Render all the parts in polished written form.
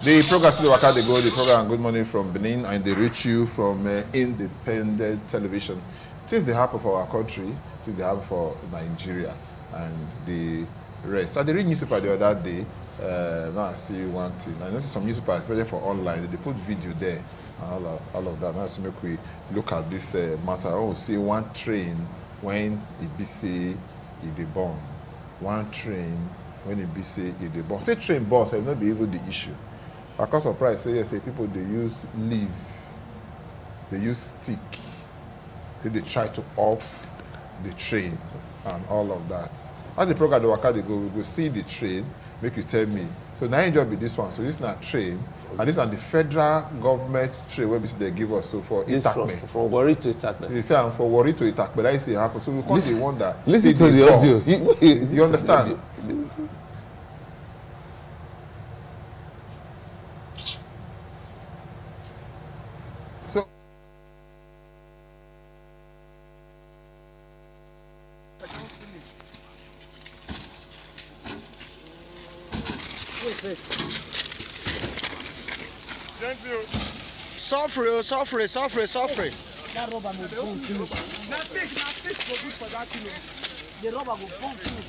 The program still work out. They go the program Good Morning from Benin, and they reach you from independent television. Things they happen for our country, things they happen for Nigeria, and the rest. I did read newspaper the other day. Now I see one thing. I noticed some newspapers, especially for online, they put video there and all of that. Now so make we look at this matter. I will see one train when it be say it dey bomb. One train when it be say it dey bomb. Say train boss, it will not be even the issue. I can't surprise. Say yes, say people they use leaf, they use stick. They try to off the train and all of that. As the program the waka they go, we go see the train. Make you tell me. So now your job be this one. So this is not train, and this is the federal government train where they give us. So for Itakpe. From Warri to Itakpe. They say for Warri to Itakpe. That is it happen. So we can't wonder. Listen to the audio. You understand? So. This. Thank you. Suffer. That rubber will bomb too. Not fix for that kilo. The rubber will bomb too.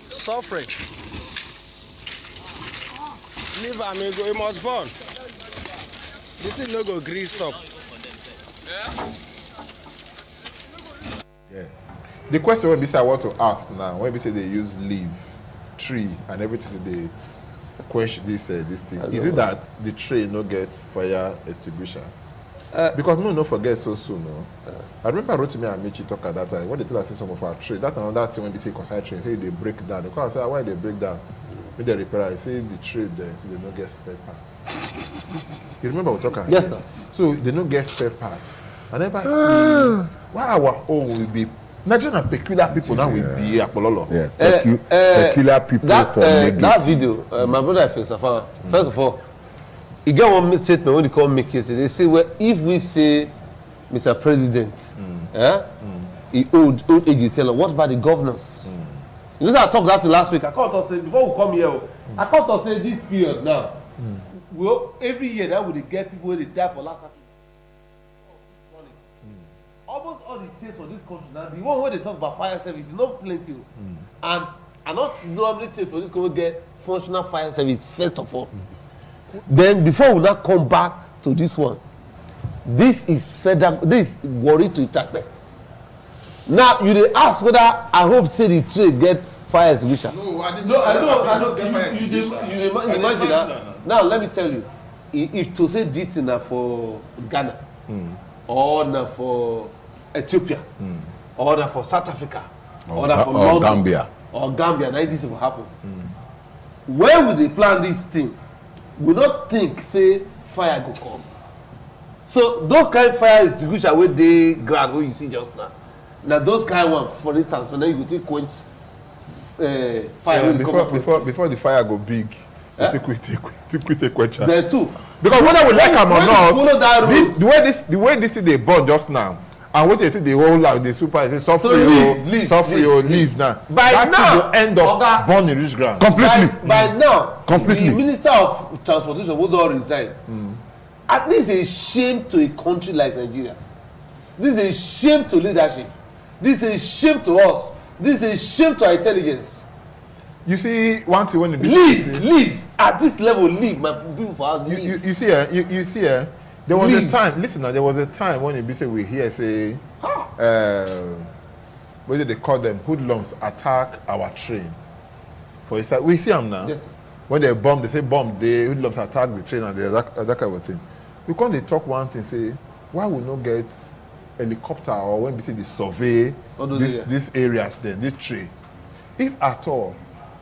Suffer. Leave amigo, he must burn. This thing no go green stop. Yeah. The question when I want to ask now, when we say they use leaf, tree, and everything they question this thing, is it that the train no get fire extinguisher? Because no forget so soon. No? I remember I wrote to me and Michi talk at that time when they tell us some of our train. That another thing when they say concern train, say they break down. They call say why they break down? When they repair, I say the train there, so they no get spare parts. You remember we talking? Yes, sir. So they no get spare parts. I never see why our own will be. Nigerian peculiar people now will be Apololo. Yeah, peculiar people for negative. That video, my brother first of all, you get one statement when they call make yesterday. They say, well, if we say, Mr. President, he old age teller, what about the governors? You know, I talked that last week. I can't say before we come here. I can't say this period now. Well, every year that would get people when they die for last. Almost all the states for this country now, the one where they talk about fire service is not plenty. And not normally states for this country get functional fire service first of all. Then before we now come back to this one, this is federal, this is Warri to Itakpe. Now you dey ask whether I hope say the train get fire extinguisher. No, I know. You imagine that. Now let me tell you, if to say this thing na for Ghana, or na for Ethiopia, or na for South Africa, or na for Gambia, now this will happen. When will they plan this thing? We not think say fire go come. So those kind of fire extinguisher where they grab what you see just now. Now those kind of one, for instance, when you go take quench fire. Before the fire go big, take quench. There too. Because whether we like them or not, the way this is they burn just now, and what they say they hold out the super say suffer or leave now. By that now, end up burn the rich ground completely. By now, completely. The Minister of Transportation was all resigned. At least a shame to a country like Nigeria. This is a shame to leadership. This is a shame to us. This is a shame to our intelligence. You see, one thing when the leave at this level, leave my people for us. You see, there was a time. Listen, now there was a time when the we hear say, whether they call them hoodlums attack our train. For instance, we see them now. Yes. When they bomb, they say bomb. The hoodlums attack the train and that kind of thing. We can't they talk one thing say, why we not get helicopter or when we say they survey these areas then this train, if at all.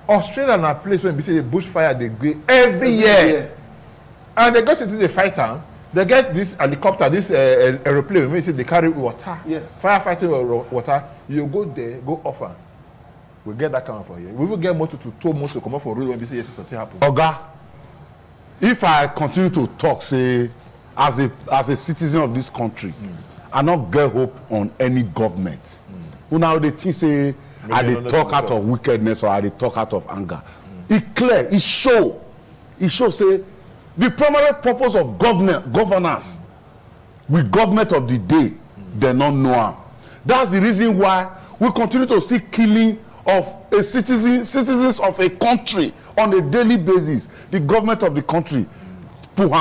Australia na a place when we say the bushfire they go every year, and they got into the fighter. They get this helicopter, this aeroplane. When say they carry water, firefighting water. You go there, go offer. We get that kind of for here. We will get motor to tow motor come out for road when we say yes, something happen. Oga, if I continue to talk, say as a citizen of this country, I not get hope on any government. Who now they think say. I they talk out of wickedness or I they talk out of anger. It clear, it show say the primary purpose of governance with government of the day, they don't know am. That's the reason why we continue to see killing of a citizens of a country on a daily basis. The government of the country they go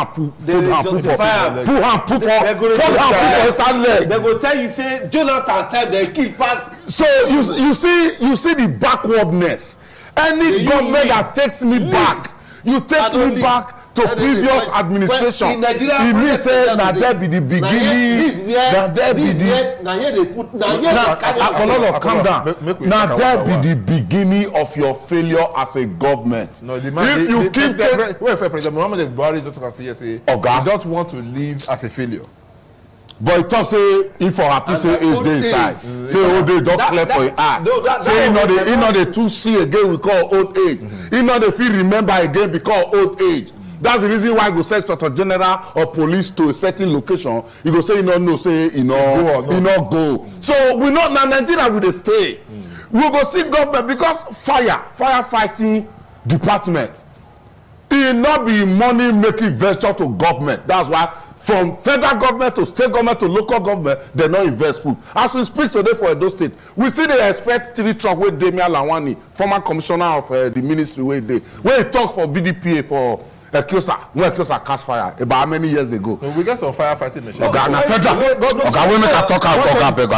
tell you say Jonathan time they kill pass. So you see the backwardness. Any government that takes me back, you take me back to previous administration. It means say na there be the beginning, na there be the. Na here they put. Na here calm down. Na there be the beginning of your failure as a government. No, the man. If you keep President Muhammadu Buhari don't say, Oga, you don't want to live as a failure. But he talk say if for happy say age dey inside, say old age don clear for him eye. Say he no dey too see again we call old age. He no dey fit remember again because old age. That's the reason why he go send Inspector General of Police to a certain location. He go say he no know, say he no go. So we not na Nigeria we dey stay. We go see government because firefighting department. E no be money making venture to government. That's why from federal government to state government to local government, they no invest food. As we speak today for Edo State, we still dey expect 3 truck wey Damian Lawani, former commissioner of the ministry wey dey, wey talk for BDPA for Ekiosa, when Ekiosa catch fire about how many years ago. We get some firefighting machines. Oga na federal. Oga we make a talk out. Oga beg.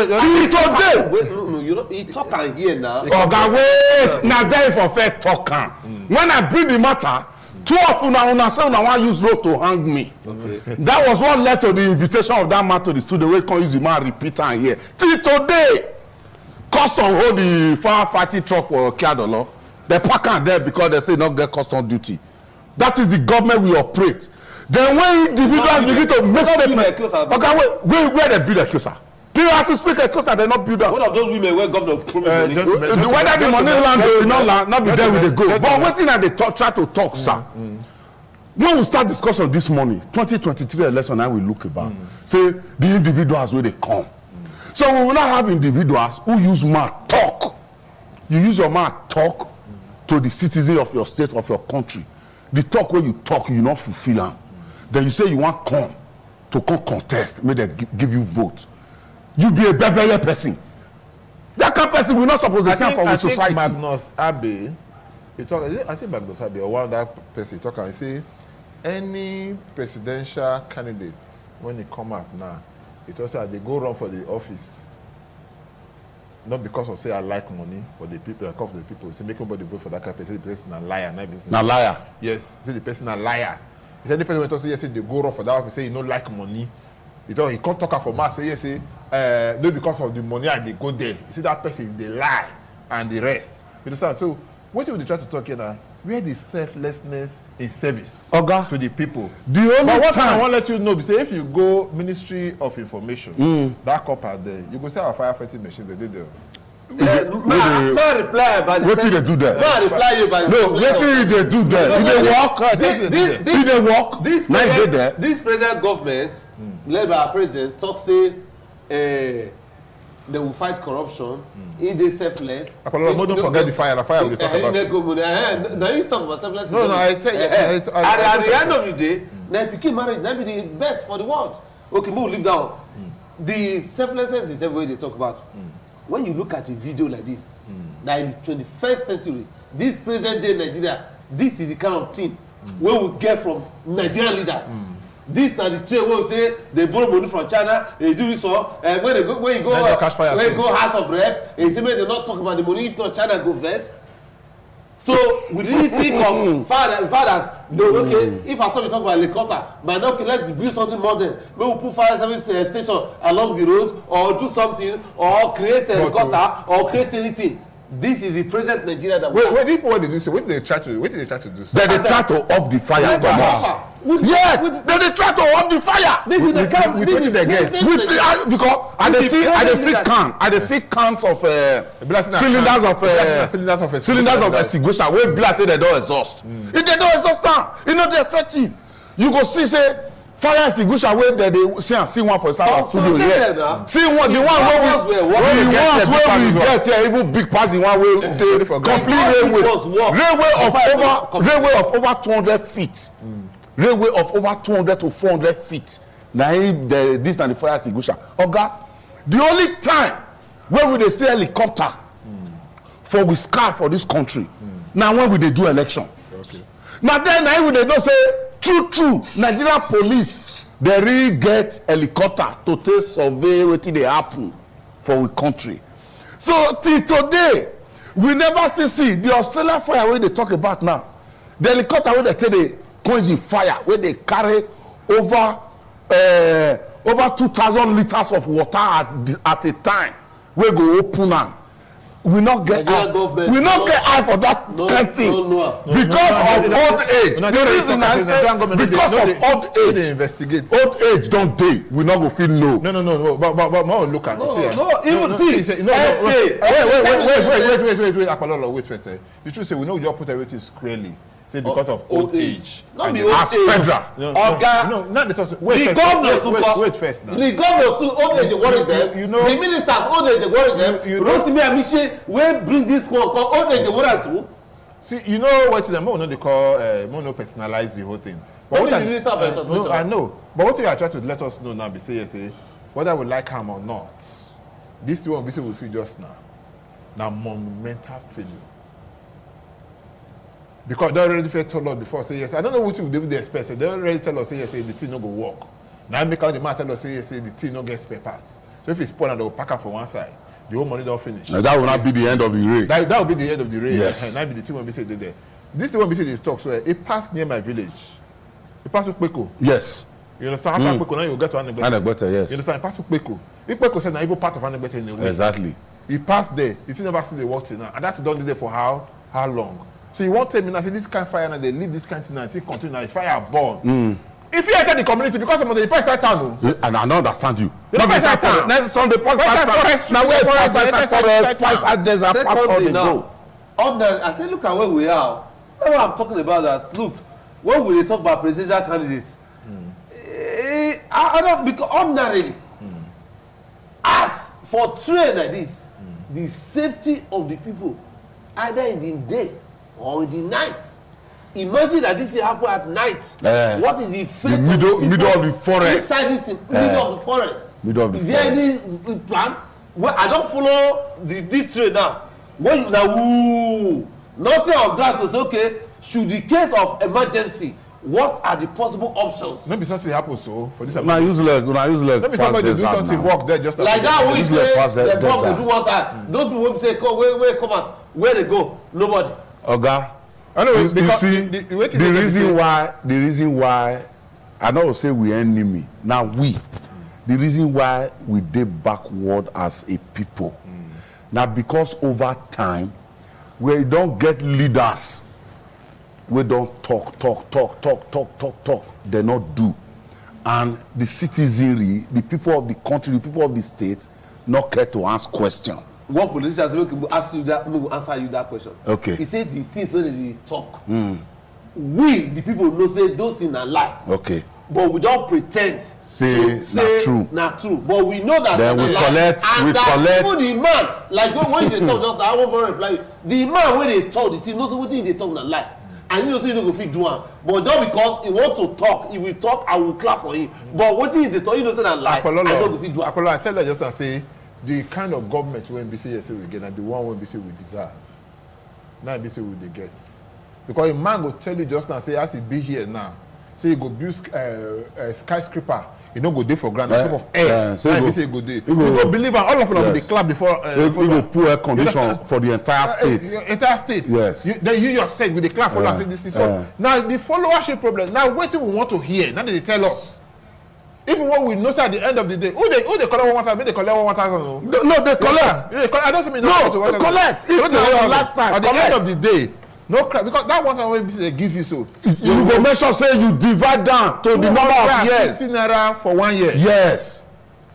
Wait. Today. No, you know, he talk and hear now. Oga wait. Now there for fair talk am. When I bring the matter, 2 of una say una wan use rope to hang me. That was what led to the invitation of that man to the studio wey come use the man repeat am here. Till today, custom hold the firefighting truck for Kiadolo. They park am there because they say not get custom duty. That is the government we operate. Then when individuals begin to make statements, okay, where they build a Ekiosa? They have to speak Ekiosa, they not build that. One of those women where governor promised money. Whether the money land or not land, not be there with the go. But what thing that they try to talk, sir? When we start discussion this morning, 2023 election, I will look about. Say the individuals where they come. So we will not have individuals who use mouth talk. You use your mouth talk to the citizen of your state, of your country. The talk where you talk, you not fulfill them. Then you say you want come contest, may they give you vote. You be a bebele person. That kind of person will not suppose to stand for the society. I think Magnus Abe, I think Magnus Abe or one that person talk and say any presidential candidate when he come out now, it also they go run for the office. Not because of say I like money for the people, I come for the people. Say make nobody vote for that kind of person. The person a liar, not liar. Yes, say the person a liar. He said the person went to say yes, say they go run for that office. Say he no like money. He can't talk for mass. Say yes, say no because of the money and they go there. You see that person they lie and the rest. You understand? So what you try to talk here now? Where the selflessness in service to the people. The only but what time I want to let you know, say if you go Ministry of Information, that copper there, you go see our firefighting machines they did there. No reply by the. What did they do there? No reply you by the. No, what did they do there? Did they walk? Did they walk? This present government, led by our president, talk say they will fight corruption. If they selfless. Don't forget the fire. The fire we talk about. Now you talk about selfless. No, I tell you. At the end of the day, now picking marriage, that be the best for the world. Okay, we'll leave that one. The selflessness is everywhere they talk about. When you look at a video like this, now in the 21st century, this present day Nigeria, this is the kind of thing where we get from Nigerian leaders. This na the chain wey say they borrow money from China, they do this one. When you go House of Rep, they say make they not talk about the money. If not, China go first. So we didn't think of father. Okay, if I thought we talk about helicopter, but now okay, let's build something modern. Maybe we put fire service station along the road, or do something, or create a helicopter, or create anything. This is the present Nigeria that we what did they do? What did they try to do? They try to off the fire. Yes, they try to off the fire. This is the camp. With what they get. Because I see cans of cylinders of extinguisher wey blast say they don't exhaust. If they don't exhaust now, e no dey effective. You go see say fire extinguisher wey dem dey see one for inside our studio here. See one, the one wey we get here even big pass the one wey dey complete railway of over 200 feet. Railway of over 200 to 400 feet. Na this na the fire extinguisher. Oga, the only time wey we dey see helicopter for we sky for this country na when we dey do election. Na then na we dey know say true Nigerian police dey really get helicopter to take survey wetin dey happen for we country. So till today we never still see the Australian fire wey dey talk about now. The helicopter wey dey take dey quench the fire wey dey carry over 2,000 litres of water at a time wey go open am. We not get eye for that kind of thing because of old age. The reason I say because of old age. They investigate. Old age don't dey. We not go feel no. No. But more look at it. Wait. Apollo, wait first. You should say we know you put everything squarely. Say because of old age. Not be old age. Federal. No, not the talk. Wait first. The governor too old age dey worry them. You know. The ministers old age dey worry them. Rotimi Amiche wey bring this one come old age dey worry too. See, you know what them no they call no personalize the whole thing. But what I know. But what you are trying to let us know now be say whether we like him or not. This one we see just now. Now monumental failure. Because they already told us before, say yes. I don't know what they expect. They already tell us, say yes, the thing no go work. Now make out the man tell us, say yes, the thing no get spare parts. So if it's spoiled and they will pack up from one side, the whole money don't finish. Now that will not be the end of the race. That will be the end of the race. Yes. Now be the thing when we say they there. This thing when we say they talk, so it passed near my village. It passed to Peko. Yes. You understand? After Peko, now you get to Anegbete. Anegbete, yes. You understand? It passed to Peko. If Peko said, now even part of Anegbete in the way. Exactly. He passed there. He still never see the water now. And that's done there for how long? So you won't tell me now, say this kind of fire now, they leave this kind of thing now, it continue now, it's fire born. If you enter the community, because some of the price right town, and I don't understand you. Not price right town. Next Sunday, price right town. Now where price right desert, pass all the go. Ordinary, I say, look at where we are. That's what I'm talking about. That look, when we talk about presidential candidates, I don't because ordinarily, as for train like this, the safety of the people, either in the day or in the night. Imagine that this happen at night. What is the fate of the middle of the forest? Inside this thing, middle of the forest. Middle of the is there any plan? Well, I don't follow this train now. When nothing on ground to say, okay, should the case of emergency, what are the possible options? Maybe something happens so for this. Now use leg. Maybe somebody do something work there just like that. We say the bomb do one time. Those people will say, where come out? Where they go? Nobody. Oga. Anyway, because the reason why I don't say we enemy. Now the reason why we dey backward as a people. Now because over time we don't get leaders. We don't talk. They not do. And the citizenry, the people of the country, the people of the state, not care to ask questions. One politician will answer you that question. Okay. He said the things when they talk. We, the people, know say those things are lie. Okay. But we don't pretend. Say not true. But we know that then we collect. And even the man, like when they talk, just I won't reply. The man when they talk, the thing knows what they talk na lie. And you know say you no go fit do am. But just because he want to talk, he will talk. I will clap for him. But what they talk, you know say na lie. I no go fit do am. Apollo, I tell you just and say. The kind of government when BC yes we get and the one when BC we deserve. Now BC we they get. Because a man will tell you just now, say as he be here now, say he go build a skyscraper, he no go there for ground on top of air. So now BC go there. You go believe and all of them they clap before. So he go poor air condition for the entire state. Entire state. Yes. Then you yourself with the clap for us. So now the followership problem. Now what we want to hear? Now they tell us. Even when we know at the end of the day, who they collect 1,000, they collect 1,000. No, they collect. I don't mean they collect. Even the last time. At the end of the day, no crap because that 1,000 they give you so. You go make sure say you divide down to the number of years. 50 naira for 1 year. Yes.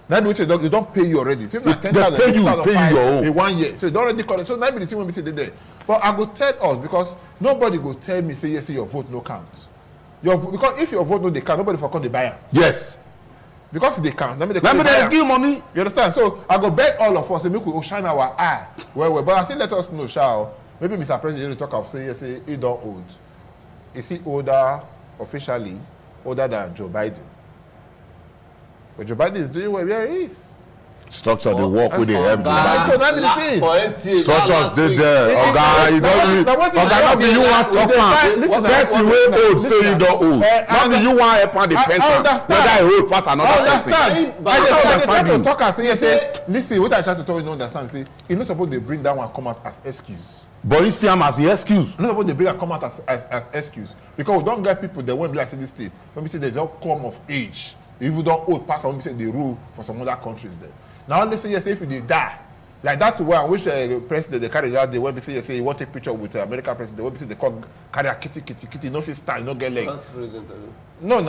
That which they don't pay you already. If not 10,000, pay you your own in 1 year. So you don't already collect. So that be the thing when we say there. But I go tell us because nobody go tell me say yes, your vote no count. Because if your vote no dey count, nobody for come dey buy am. Yes. Because they count, let me give money. You understand? So I go beg all of us, say make we shine our eye. Well, but I think let us know, shall maybe Mr. President you talk of say yes, he don't old. Is he older officially, older than Joe Biden? But Joe Biden is doing well where he is. Structure the work with the help. So that's the thing. Structures did there. Oga, you don't. Oga, not be you want talk am. Person wey old say you don't old. Not be you want help am the pension. Whether he old pass another person. I try to talk and say, listen, what I try to tell you, no understand. Say, you not supposed to bring that one come out as excuse. But you see him as the excuse. Not supposed to bring and come out as excuse because we don't get people that won't be like this state. When we say there's no come of age, if you don't old pass, when we say they rule for some other countries there. Now let's say yes, if you die, like that's why I wish the president they carry that day when we say yes, you want to take picture with the American president, when we say they call carry a kitty, no fit stand, no get leg. France president. No,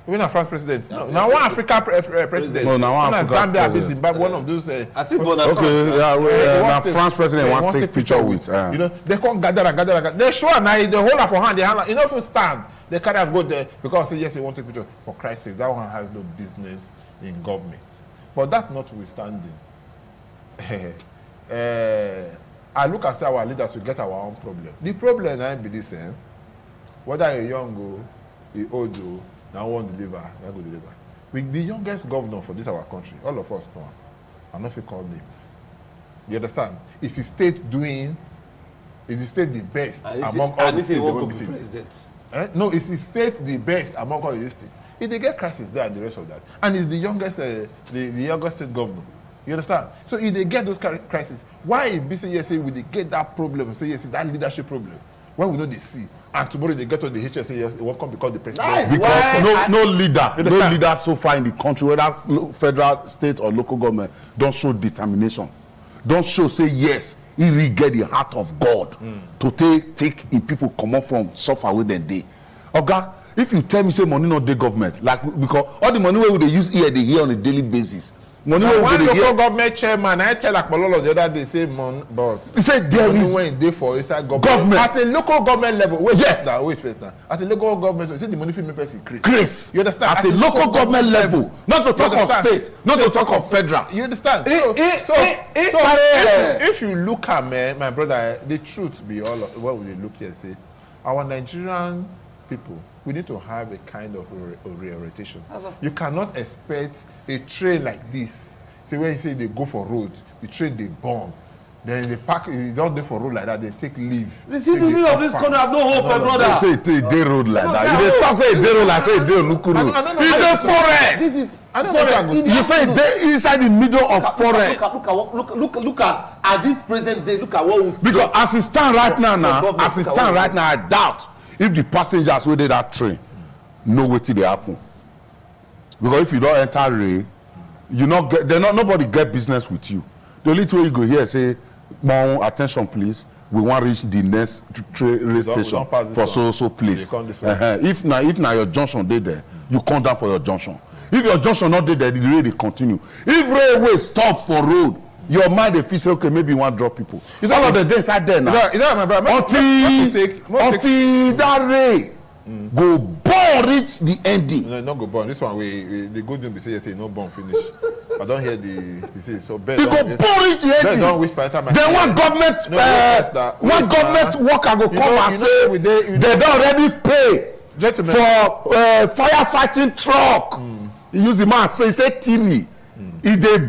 even a France president. No, now one Africa president. No, now one Zambia, Zimbabwe, one of those. I think okay, yeah, now France president want to take picture with. You know, they can't gather. They show now the whole of hand, you know, if you stand, they carry and go there because say yes, they want to take picture for crisis. That one has no business in government. But that notwithstanding, I look and say our leaders will get our own problem. The problem I be this, whether you're young or you're old or now want to deliver, I go deliver. With the youngest governor for this our country, all of us know, I'm not going to call names. You understand? If the state doing, if the state the best among all the states, they won't be state. No, if the state the best among all the states. If they get crisis there and the rest of that, and it's the youngest, the youngest state governor, you understand? So if they get those crises, why BCSA will they get that problem? Say yes, that leadership problem. Why will not they see? And tomorrow they get on the HSA, yes, they won't come because the president. Nice. Because no leader so far in the country, whether federal, state or local government, don't show determination. Don't show say yes, he really get the heart of God to take in people come up from suffer with them day. Okay. If you tell me say money not the government, like because all the money we they use here they hear on a daily basis. Money we one they local hear. Government chairman, I tell like Malolo the other day say boss. He said there is when they for inside government at a local government level. Wait first now. At a local government, you say the money fit make person increase. You understand? At a local government level, not to talk of state, not to talk of federal. You understand? If you look at my brother, the truth be all of what we look here say, our Nigerian people. We need to have a kind of reorientation. You cannot expect a train like this. See, when you say they go for road, the train they burn. Then they pack, they don't go for road like that, they take leave. The citizens of this country have no hope, my brother. They say they road like that. You don't say they road like say they look road. In the forest. You say they inside the middle of forest. Look at this present day. Look at what we. Because as it stand right now, I doubt. If the passengers wey dey that train know wetin dey happen, because if you don enter rail, you not get nobody get business with you. The only thing you go hear say, "More attention, please. We wan reach the next rail station for so place." If na your junction dey there, you come down for your junction. If your junction not dey there, the rail dey continue. If railway stop for road, your mind dey feel say okay maybe you wan drop people. It's all of the days inside there now. My brother, until that rain go born reach the ending. No, not go born. This one the good news be say yes, no born finish. I don't hear the say so. It go born reach the ending. Don't whisper enter my. Then one government worker go come and say they don already pay for firefighting truck. He use the man say Tiri. He bebeye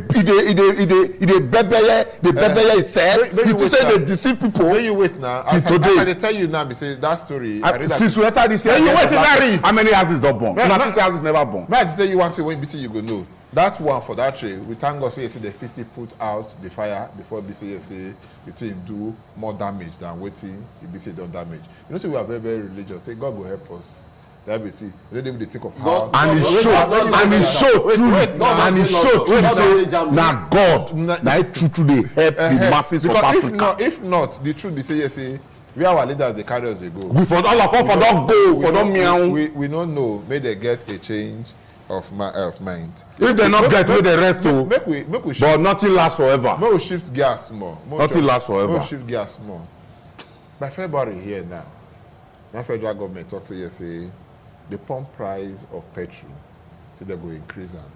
himself. He say they deceive people. When you wait now, I can tell you now. Be say that story. Since we enter this year, you wait in how many houses don't born? Nothing say houses never born. May I say you want to when BC you go know. That's one for that trade. We thank God say the fisty put out the fire before BC say between do more damage than waiting. BC don't damage. You know, so we are very very religious. Say God will help us. Diabetes. They think of how. And he showed truly say na God na truly help the masses of Africa. If not, the truth be say yes, we our leaders they carry us they go. We for all of us for don't go for don't meow. We don't know. May they get a change of mind. If they not get, may they rest too. Make we shift, but nothing lasts forever. May we shift gas more. Nothing lasts forever. May we shift gas more. By February here now, the federal government talks say yes, the pump price of petrol, so they go increase them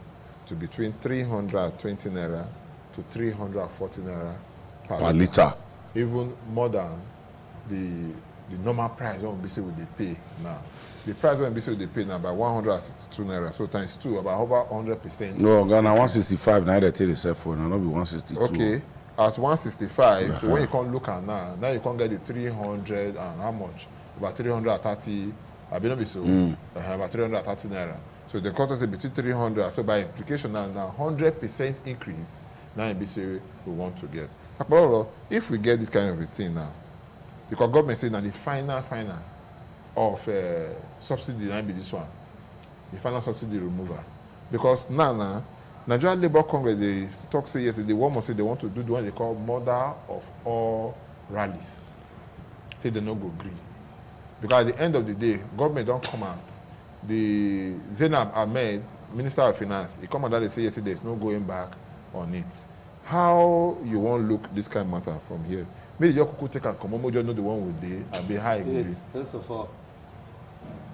to between 320 naira to 340 naira per liter. Even more than the normal price when we say we dey pay now. The price when we say we dey pay now by 162 naira, so times 2, about over 100%. No, Ghana 165 naira they take the cell phone, and not be 162. Okay, at 165, so when you can't look at now you can't get the 300 and how much? About 330, I be not be so, about 330 naira. So the cost is between 300, so by implication now 100% increase, now you be say we want to get. But if we get this kind of a thing now, because government say now the final of subsidy now be this one, the final subsidy remover. Because now Nigerian Labour Congress, they talk say yesterday, one must say they want to do the one they call mother of all rallies. Say they no go agree. Because at the end of the day, government don't come out. The Zainab Ahmed, Minister of Finance, he come out that they say yesterday there's no going back on it. How you won't look this kind of matter from here? Maybe you could take a common know the one with day and be high. Yes, first of all,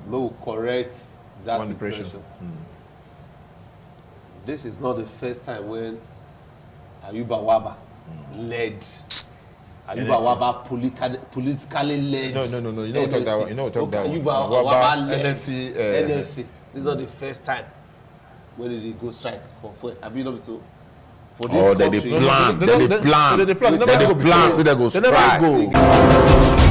we will correct that One impression. This is not the first time when Ayuba Waba led. Ayuba Waba politically led. No. You know what talk that one. You know what talk that one. Ayuba Waba led NSC. NSC. This is not the first time when they go strike for Abiy so. For this Oh, country, they plan. They plan. They plan. They go strike. They never go.